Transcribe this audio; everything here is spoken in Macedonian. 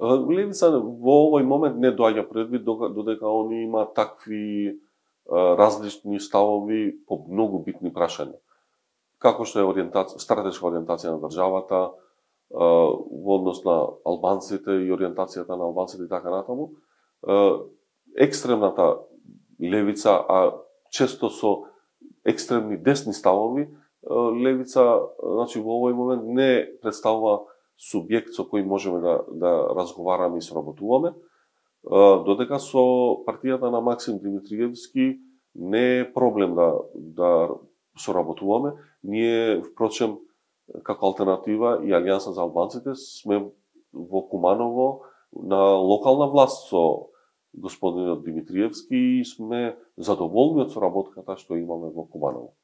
Левица во овој момент не доаѓа предвид додека они има такви различни ставови по многу битни прашања. Како што е стратешка ориентација на државата, во однос на албанците и ориентацијата на албанците и така натаму. Екстремната левица, а често со екстремни десни ставови, левица, значи во овој момент не представува субјект со кој можеме да разговараме и соработуваме, додека со партијата на Максим Димитриевски не е проблем да соработуваме. Ние, впрочем, како алтернатива и Алијанса за албанците сме во Куманово на локална власт со господинот Димитриевски и сме задоволни од соработката што имаме во Куманово.